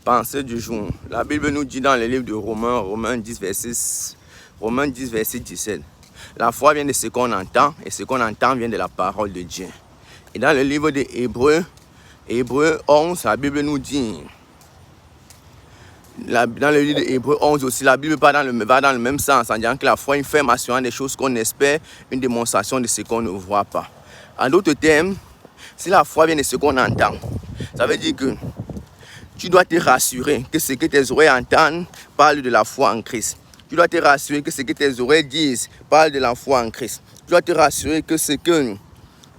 Pensée du jour. La Bible nous dit dans le livre de Romains 10, verset 17. La foi vient de ce qu'on entend, et ce qu'on entend vient de la parole de Dieu. Et dans le livre de Hébreux 11, la Bible nous dit, dans le livre de Hébreux 11 aussi, la Bible va dans le même sens, en disant que la foi est une ferme assurance des choses qu'on espère, une démonstration de ce qu'on ne voit pas. En d'autres termes, si la foi vient de ce qu'on entend, ça veut dire que tu dois te rassurer que ce que tes oreilles entendent parle de la foi en Christ. Tu dois te rassurer que ce que tes oreilles disent parle de la foi en Christ. Tu dois te rassurer que ce que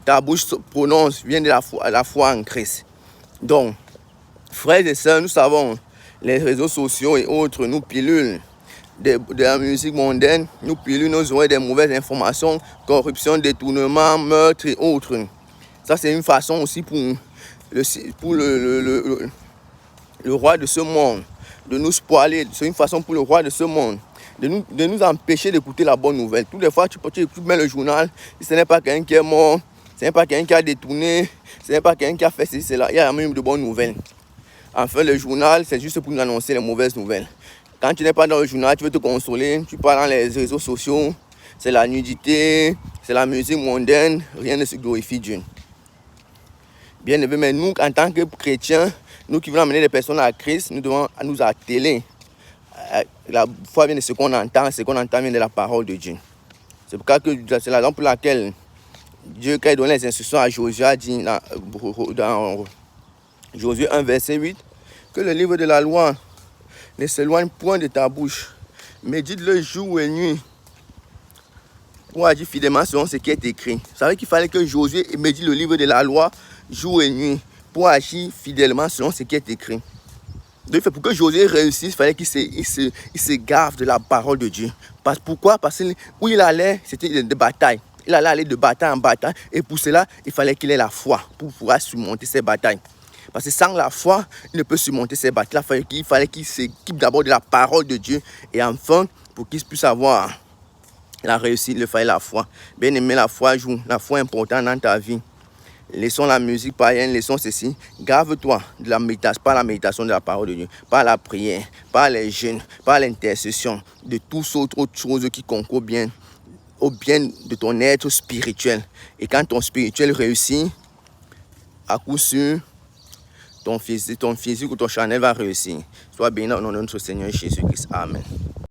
ta bouche prononce vient de la foi en Christ. Donc, frères et sœurs, nous savons, les réseaux sociaux et autres nous pilulent de la musique mondaine, nous pilulent nos oreilles des mauvaises informations, corruption, détournement, meurtre et autres. Ça, c'est une façon aussi pour le roi de ce monde, de nous spoiler. C'est une façon pour le roi de ce monde de nous empêcher d'écouter la bonne nouvelle. Toutes les fois, tu mets le journal, ce n'est pas quelqu'un qui est mort, ce n'est pas quelqu'un qui a détourné, ce n'est pas quelqu'un qui a fait ceci, cela. Il y a même de bonnes nouvelles. Enfin, le journal, c'est juste pour nous annoncer les mauvaises nouvelles. Quand tu n'es pas dans le journal, tu veux te consoler, tu pars dans les réseaux sociaux, c'est la nudité, c'est la musique mondaine, rien ne se glorifie Dieu. Bien aimé, mais nous, en tant que chrétiens, nous qui voulons amener les personnes à Christ, nous devons nous atteler. La foi vient de ce qu'on entend vient de la parole de Dieu. C'est la raison pour laquelle Dieu, quand il donne les instructions à Josué, a dit dans Josué 1, verset 8, que le livre de la loi ne s'éloigne point de ta bouche. Médite-le jour et nuit pour agir fidèlement selon ce qui est écrit. Vous savez qu'il fallait que Josué médite le livre de la loi jour et nuit pour agir fidèlement selon ce qui est écrit. Donc, pour que Josué réussisse, il fallait qu'il se gave de la parole de Dieu. Pourquoi? Parce que où il allait, c'était de bataille. Il allait aller de bataille en bataille. Et pour cela, il fallait qu'il ait la foi pour pouvoir surmonter ces batailles. Parce que sans la foi, il ne peut surmonter ces batailles. Il fallait qu'il s'équipe d'abord de la parole de Dieu. Et enfin, pour qu'il puisse avoir la réussite, il fallait la foi. Bien aimé, la foi joue. La foi est importante dans ta vie. Laissons la musique païenne, laissons ceci. Gave-toi de la méditation, par la méditation de la parole de Dieu, par la prière, par les jeûnes, par l'intercession, de toutes autres choses qui concourent bien au bien de ton être spirituel. Et quand ton spirituel réussit, à coup sûr, ton physique ou ton charnel va réussir. Sois béni au nom de notre Seigneur Jésus-Christ. Amen.